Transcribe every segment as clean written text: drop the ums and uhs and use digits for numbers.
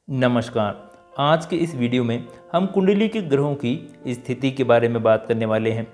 नमस्कार। आज के इस वीडियो में हम कुंडली के ग्रहों की स्थिति के बारे में बात करने वाले हैं।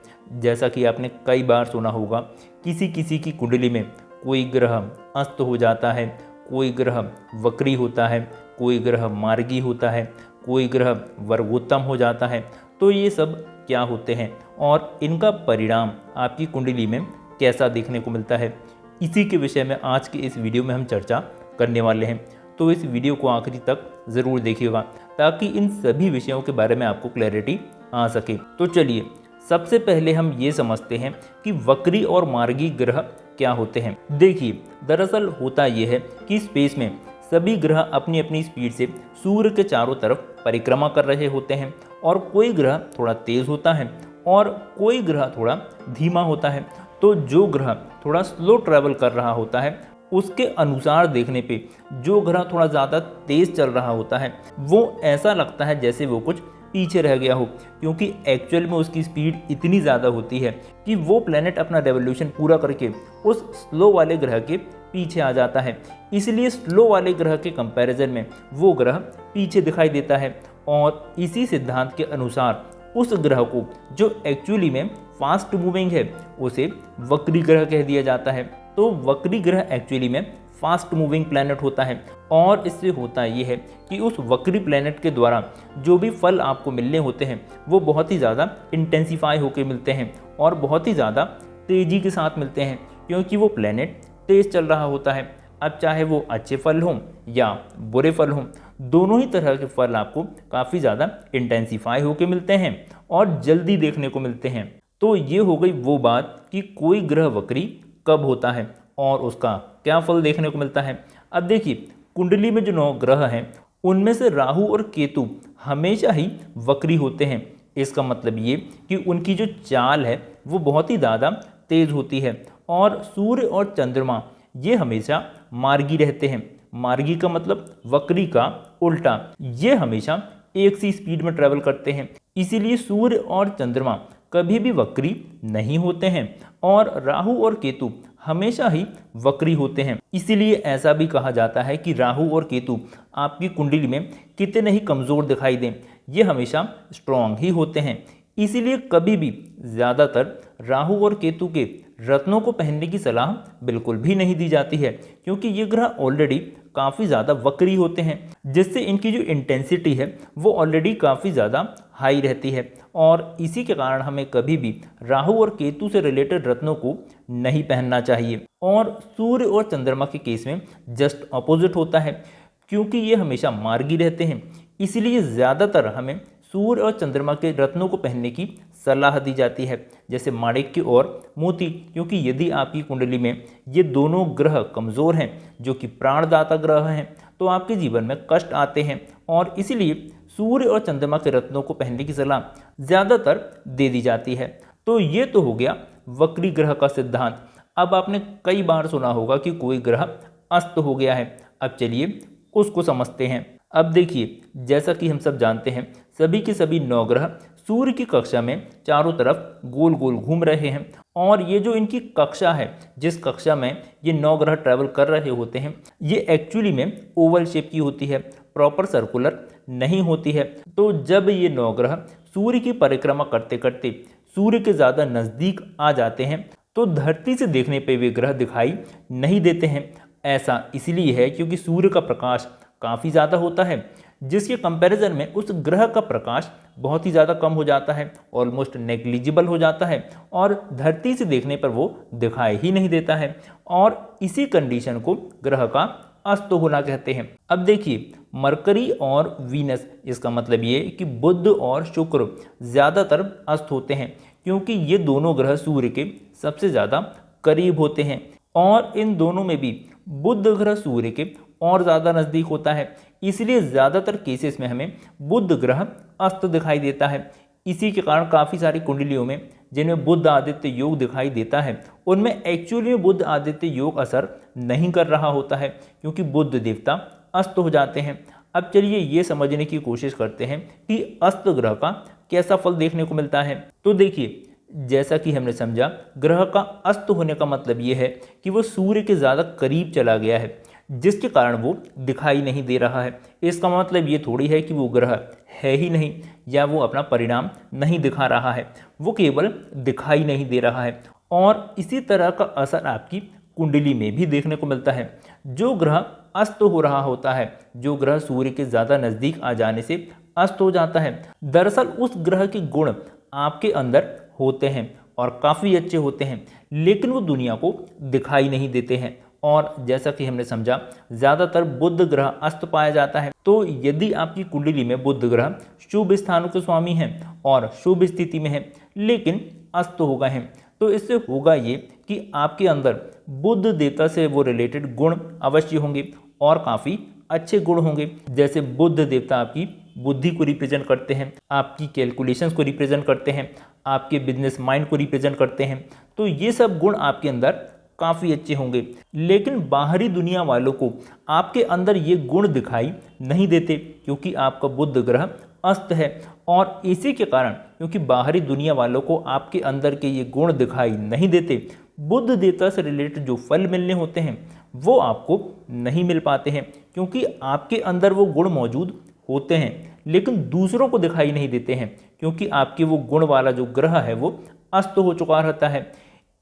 जैसा कि आपने कई बार सुना होगा, किसी किसी की कुंडली में कोई ग्रह अस्त हो जाता है, कोई ग्रह वक्री होता है, कोई ग्रह मार्गी होता है, कोई ग्रह वर्गोत्तम हो जाता है। तो ये सब क्या होते हैं और इनका परिणाम आपकी कुंडली में कैसा देखने को मिलता है, इसी के विषय में आज के इस वीडियो में हम चर्चा करने वाले हैं। तो इस वीडियो को आखिरी तक ज़रूर देखिएगा ताकि इन सभी विषयों के बारे में आपको क्लैरिटी आ सके। तो चलिए सबसे पहले हम ये समझते हैं कि वक्री और मार्गी ग्रह क्या होते हैं। देखिए, दरअसल होता ये है कि स्पेस में सभी ग्रह अपनी अपनी स्पीड से सूर्य के चारों तरफ परिक्रमा कर रहे होते हैं और कोई ग्रह थोड़ा तेज़ होता है और कोई ग्रह थोड़ा धीमा होता है। तो जो ग्रह थोड़ा स्लो ट्रैवल कर रहा होता है उसके अनुसार देखने पे जो ग्रह थोड़ा ज़्यादा तेज़ चल रहा होता है वो ऐसा लगता है जैसे वो कुछ पीछे रह गया हो, क्योंकि एक्चुअल में उसकी स्पीड इतनी ज़्यादा होती है कि वो प्लेनेट अपना रेवोल्यूशन पूरा करके उस स्लो वाले ग्रह के पीछे आ जाता है। इसलिए स्लो वाले ग्रह के कंपैरिजन में वो ग्रह पीछे दिखाई देता है और इसी सिद्धांत के अनुसार उस ग्रह को जो एक्चुअली में फास्ट मूविंग है उसे वक्री ग्रह कह दिया जाता है। तो वक्री ग्रह एक्चुअली में फास्ट मूविंग प्लैनेट होता है और इससे होता ये है कि उस वक्री प्लैनेट के द्वारा जो भी फल आपको मिलने होते हैं वो बहुत ही ज़्यादा इंटेंसिफाई होकर मिलते हैं और बहुत ही ज़्यादा तेज़ी के साथ मिलते हैं, क्योंकि वो प्लैनेट तेज़ चल रहा होता है। अब चाहे वो अच्छे फल हों या बुरे फल हों, दोनों ही तरह के फल आपको काफ़ी ज़्यादा इंटेंसिफाई होकर मिलते हैं और जल्दी देखने को मिलते हैं। तो ये हो गई वो बात कि कोई ग्रह वक्री कब होता है और उसका क्या फल देखने को मिलता है। अब देखिए, कुंडली में जो 9 ग्रह हैं उनमें से राहु और केतु हमेशा ही वक्री होते हैं। इसका मतलब ये कि उनकी जो चाल है वो बहुत ही ज़्यादा तेज़ होती है और सूर्य और चंद्रमा ये हमेशा मार्गी रहते हैं। मार्गी का मतलब वक्री का उल्टा। ये हमेशा एक सी स्पीड में ट्रैवल करते हैं, इसीलिए सूर्य और चंद्रमा कभी भी वक्री नहीं होते हैं और राहु और केतु हमेशा ही वक्री होते हैं। इसीलिए ऐसा भी कहा जाता है कि राहु और केतु आपकी कुंडली में कितने ही कमज़ोर दिखाई दें, ये हमेशा स्ट्रॉन्ग ही होते हैं। इसीलिए कभी भी ज़्यादातर राहु और केतु के रत्नों को पहनने की सलाह बिल्कुल भी नहीं दी जाती है, क्योंकि ये ग्रह ऑलरेडी काफ़ी ज़्यादा वक्री होते हैं, जिससे इनकी जो इंटेंसिटी है वो ऑलरेडी काफ़ी ज़्यादा हाई रहती है और इसी के कारण हमें कभी भी राहु और केतु से रिलेटेड रत्नों को नहीं पहनना चाहिए। और सूर्य और चंद्रमा के केस में जस्ट अपोजिट होता है, क्योंकि ये हमेशा मार्गी रहते हैं। इसलिए ज़्यादातर हमें सूर्य और चंद्रमा के रत्नों को पहनने की सलाह दी जाती है, जैसे माणिक्य और मोती, क्योंकि यदि आपकी कुंडली में ये दोनों ग्रह कमज़ोर हैं जो कि प्राणदाता ग्रह हैं तो आपके जीवन में कष्ट आते हैं और इसीलिए सूर्य और चंद्रमा के रत्नों को पहनने की सलाह ज़्यादातर दे दी जाती है। तो ये तो हो गया वक्री ग्रह का सिद्धांत। अब आपने कई बार सुना होगा कि कोई ग्रह अस्त हो गया है। अब चलिए उसको समझते हैं। अब देखिए, जैसा कि हम सब जानते हैं, सभी के सभी 9 ग्रह सूर्य की कक्षा में चारों तरफ गोल गोल घूम रहे हैं और ये जो इनकी कक्षा है, जिस कक्षा में ये 9 ग्रह ट्रैवल कर रहे होते हैं, ये एक्चुअली में ओवल शेप की होती है, प्रॉपर सर्कुलर नहीं होती है। तो जब ये 9 ग्रह सूर्य की परिक्रमा करते करते सूर्य के ज़्यादा नज़दीक आ जाते हैं तो धरती से देखने पे वे ग्रह दिखाई नहीं देते हैं। ऐसा इसलिए है क्योंकि सूर्य का प्रकाश काफ़ी ज़्यादा होता है, जिसके कंपैरिजन में उस ग्रह का प्रकाश बहुत ही ज़्यादा कम हो जाता है, ऑलमोस्ट नेग्लिजिबल हो जाता है और धरती से देखने पर वो दिखाई ही नहीं देता है और इसी कंडीशन को ग्रह का अस्त होना कहते हैं। अब देखिए, मरकरी और वीनस, इसका मतलब ये कि बुध और शुक्र ज़्यादातर अस्त होते हैं, क्योंकि ये दोनों ग्रह सूर्य के सबसे ज़्यादा करीब होते हैं और इन दोनों में भी बुध ग्रह सूर्य के और ज़्यादा नज़दीक होता है। इसलिए ज़्यादातर केसेस में हमें बुध ग्रह अस्त दिखाई देता है। इसी के कारण काफ़ी सारी कुंडलियों में जिनमें बुध आदित्य योग दिखाई देता है उनमें एक्चुअली में बुध आदित्य योग असर नहीं कर रहा होता है, क्योंकि बुध देवता अस्त हो जाते हैं। अब चलिए ये समझने की कोशिश करते हैं कि अस्त ग्रह का कैसा फल देखने को मिलता है। तो देखिए, जैसा कि हमने समझा, ग्रह का अस्त होने का मतलब ये है कि वो सूर्य के ज़्यादा करीब चला गया है, जिसके कारण वो दिखाई नहीं दे रहा है। इसका मतलब ये थोड़ी है कि वो ग्रह है ही नहीं या वो अपना परिणाम नहीं दिखा रहा है, वो केवल दिखाई नहीं दे रहा है। और इसी तरह का असर आपकी कुंडली में भी देखने को मिलता है। जो ग्रह अस्त हो रहा होता है, जो ग्रह सूर्य के ज़्यादा नज़दीक आ जाने से अस्त हो जाता है, दरअसल उस ग्रह के गुण आपके अंदर होते हैं और काफ़ी अच्छे होते हैं, लेकिन वो दुनिया को दिखाई नहीं देते हैं। और जैसा कि हमने समझा, ज़्यादातर बुध ग्रह अस्त पाया जाता है। तो यदि आपकी कुंडली में बुध ग्रह शुभ स्थानों के स्वामी हैं और शुभ स्थिति में है लेकिन अस्त हो गए हैं, तो इससे होगा ये कि आपके अंदर बुध देवता से वो रिलेटेड गुण अवश्य होंगे और काफ़ी अच्छे गुण होंगे। जैसे बुध देवता आपकी बुद्धि को रिप्रेजेंट करते हैं, आपकी कैलकुलेशंस को रिप्रेजेंट करते हैं, आपके बिजनेस माइंड को रिप्रेजेंट करते हैं। तो ये सब गुण आपके अंदर काफ़ी अच्छे होंगे, लेकिन बाहरी दुनिया वालों को आपके अंदर ये गुण दिखाई नहीं देते क्योंकि आपका बुध ग्रह अस्त है। और इसी के कारण, क्योंकि बाहरी दुनिया वालों को आपके अंदर के ये गुण दिखाई नहीं देते, बुध देवता से रिलेटेड जो फल मिलने होते हैं वो आपको नहीं मिल पाते हैं, क्योंकि आपके अंदर वो गुण मौजूद होते हैं लेकिन दूसरों को दिखाई नहीं देते हैं, क्योंकि आपके वो गुण वाला जो ग्रह है वो अस्त हो चुका रहता है।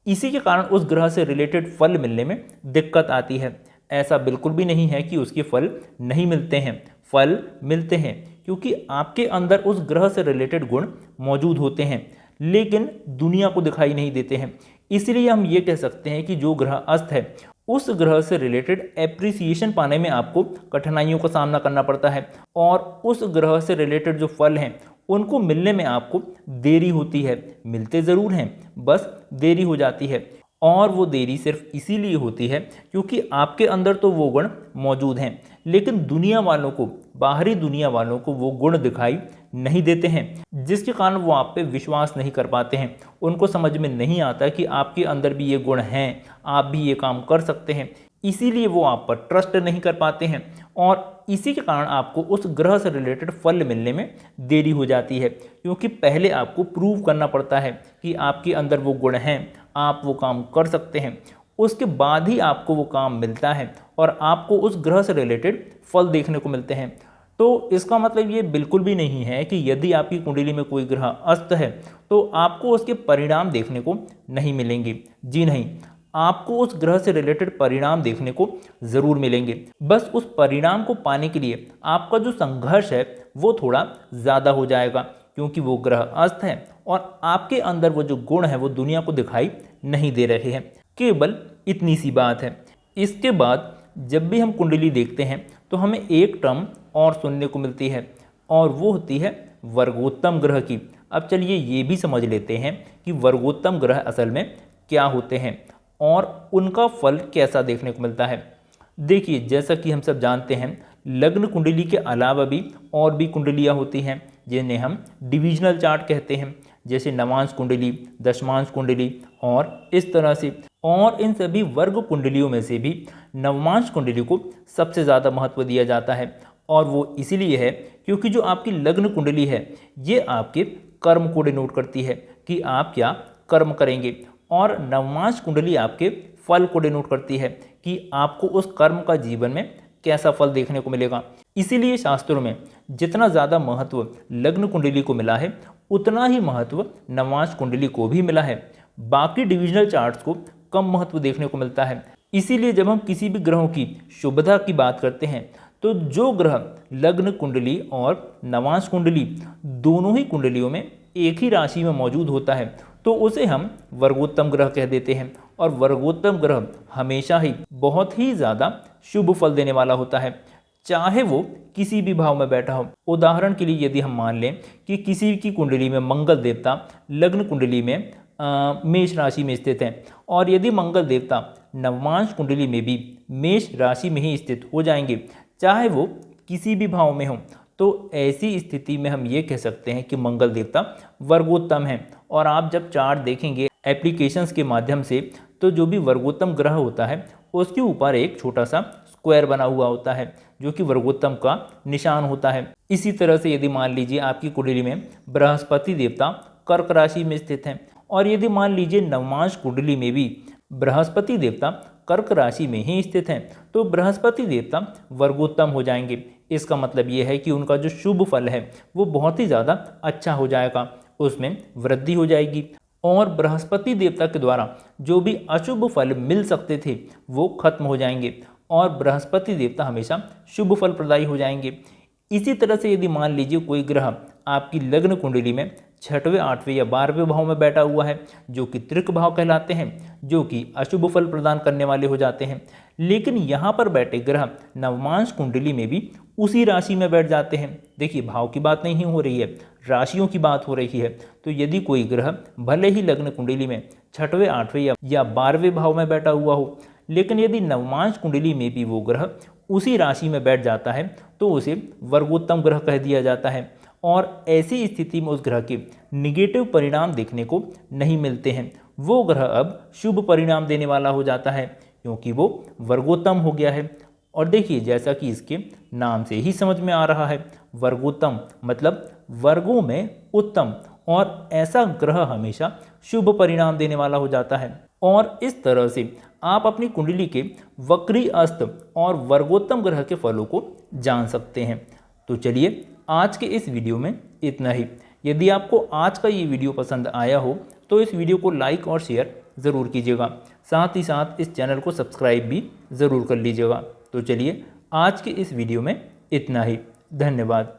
इसी के कारण उस ग्रह से रिलेटेड फल मिलने में दिक्कत आती है। ऐसा बिल्कुल भी नहीं है कि उसके फल नहीं मिलते हैं, फल मिलते हैं, क्योंकि आपके अंदर उस ग्रह से रिलेटेड गुण मौजूद होते हैं लेकिन दुनिया को दिखाई नहीं देते हैं। इसलिए हम ये कह सकते हैं कि जो ग्रह अस्त है, उस ग्रह से रिलेटेड एप्रिसिएशन पाने में आपको कठिनाइयों का सामना करना पड़ता है और उस ग्रह से रिलेटेड जो फल हैं उनको मिलने में आपको देरी होती है। मिलते ज़रूर हैं, बस देरी हो जाती है। और वो देरी सिर्फ इसीलिए होती है क्योंकि आपके अंदर तो वो गुण मौजूद हैं लेकिन दुनिया वालों को, बाहरी दुनिया वालों को वो गुण दिखाई नहीं देते हैं, जिसके कारण वो आप पे विश्वास नहीं कर पाते हैं। उनको समझ में नहीं आता कि आपके अंदर भी ये गुण हैं, आप भी ये काम कर सकते हैं, इसीलिए वो आप पर ट्रस्ट नहीं कर पाते हैं और इसी के कारण आपको उस ग्रह से रिलेटेड फल मिलने में देरी हो जाती है, क्योंकि पहले आपको प्रूव करना पड़ता है कि आपके अंदर वो गुण हैं, आप वो काम कर सकते हैं। उसके बाद ही आपको वो काम मिलता है और आपको उस ग्रह से रिलेटेड फल देखने को मिलते हैं। तो इसका मतलब ये बिल्कुल भी नहीं है कि यदि आपकी कुंडली में कोई ग्रह अस्त है तो आपको उसके परिणाम देखने को नहीं मिलेंगे। जी नहीं, आपको उस ग्रह से रिलेटेड परिणाम देखने को ज़रूर मिलेंगे। बस उस परिणाम को पाने के लिए आपका जो संघर्ष है वो थोड़ा ज़्यादा हो जाएगा, क्योंकि वो ग्रह अस्त है और आपके अंदर वो जो गुण है वो दुनिया को दिखाई नहीं दे रहे हैं। केवल इतनी सी बात है। इसके बाद जब भी हम कुंडली देखते हैं तो हमें एक टर्म और सुनने को मिलती है और वो होती है वर्गोत्तम ग्रह की। अब चलिए ये भी समझ लेते हैं कि वर्गोत्तम ग्रह असल में क्या होते हैं और उनका फल कैसा देखने को मिलता है। देखिए, जैसा कि हम सब जानते हैं, लग्न कुंडली के अलावा भी और भी कुंडलियाँ होती हैं जिन्हें हम डिविजनल चार्ट कहते हैं, जैसे नवांश कुंडली, दशमांश कुंडली और इस तरह से। और इन सभी वर्ग कुंडलियों में से भी नवमांश कुंडली को सबसे ज़्यादा महत्व दिया जाता है और वो इसीलिए है क्योंकि जो आपकी लग्न कुंडली है ये आपके कर्म को डिनोट करती है कि आप क्या कर्म करेंगे, और नवमांश कुंडली आपके फल को डिनोट करती है कि आपको उस कर्म का जीवन में कैसा फल देखने को मिलेगा। इसीलिए शास्त्रों में जितना ज़्यादा महत्व लग्न कुंडली को मिला है उतना ही महत्व नवमांश कुंडली को भी मिला है। बाकी डिविजनल चार्ट्स को कम महत्व देखने को मिलता है। इसीलिए जब हम किसी भी ग्रहों की शुभता की बात करते हैं तो जो ग्रह लग्न कुंडली और नवांश कुंडली दोनों ही कुंडलियों में एक ही राशि में मौजूद होता है तो उसे हम वर्गोत्तम ग्रह कह देते हैं। और वर्गोत्तम ग्रह हमेशा ही बहुत ही ज़्यादा शुभ फल देने वाला होता है, चाहे वो किसी भी भाव में बैठा हो। उदाहरण के लिए यदि हम मान लें कि किसी की कुंडली में मंगल देवता लग्न कुंडली में मेष राशि में स्थित हैं और यदि मंगल देवता नवमांश कुंडली में भी मेष राशि में ही स्थित हो जाएंगे, चाहे वो किसी भी भाव में हो, तो ऐसी स्थिति में हम ये कह सकते हैं कि मंगल देवता वर्गोत्तम हैं। और आप जब चार्ट देखेंगे एप्लीकेशंस के माध्यम से तो जो भी वर्गोत्तम ग्रह होता है उसके ऊपर एक छोटा सा स्क्वायर बना हुआ होता है जो कि वर्गोत्तम का निशान होता है। इसी तरह से यदि मान लीजिए आपकी कुंडली में बृहस्पति देवता कर्क राशि में स्थित हैं और यदि मान लीजिए नवमांश कुंडली में भी बृहस्पति देवता कर्क राशि में ही स्थित हैं तो बृहस्पति देवता वर्गोत्तम हो जाएंगे। इसका मतलब ये है कि उनका जो शुभ फल है वो बहुत ही ज़्यादा अच्छा हो जाएगा, उसमें वृद्धि हो जाएगी और बृहस्पति देवता के द्वारा जो भी अशुभ फल मिल सकते थे वो खत्म हो जाएंगे और बृहस्पति देवता हमेशा शुभ फल प्रदायी हो जाएंगे। इसी तरह से यदि मान लीजिए कोई ग्रह आपकी लग्न कुंडली में 6वें, 8वें या 12वें भाव में बैठा हुआ है जो कि त्रिक भाव कहलाते हैं, जो कि अशुभ फल प्रदान करने वाले हो जाते हैं, लेकिन यहाँ पर बैठे ग्रह नवमांश कुंडली में भी उसी राशि में बैठ जाते हैं। देखिए भाव की बात नहीं हो रही है, राशियों की बात हो रही है। तो यदि कोई ग्रह भले ही लग्न कुंडली में 6वें, 8वें या 12वें भाव में बैठा हुआ हो, लेकिन यदि नवमांश कुंडली में भी वो ग्रह उसी राशि में बैठ जाता है तो उसे वर्गोत्तम ग्रह कह दिया जाता है और ऐसी स्थिति में उस ग्रह के निगेटिव परिणाम देखने को नहीं मिलते हैं। वो ग्रह अब शुभ परिणाम देने वाला हो जाता है क्योंकि वो वर्गोत्तम हो गया है। और देखिए जैसा कि इसके नाम से ही समझ में आ रहा है, वर्गोत्तम मतलब वर्गों में उत्तम, और ऐसा ग्रह हमेशा शुभ परिणाम देने वाला हो जाता है। और इस तरह से आप अपनी कुंडली के वक्री अस्त और वर्गोत्तम ग्रह के फलों को जान सकते हैं। तो चलिए आज के इस वीडियो में इतना ही। यदि आपको आज का ये वीडियो पसंद आया हो तो इस वीडियो को लाइक और शेयर ज़रूर कीजिएगा, साथ ही साथ इस चैनल को सब्सक्राइब भी ज़रूर कर लीजिएगा। तो चलिए आज के इस वीडियो में इतना ही। धन्यवाद।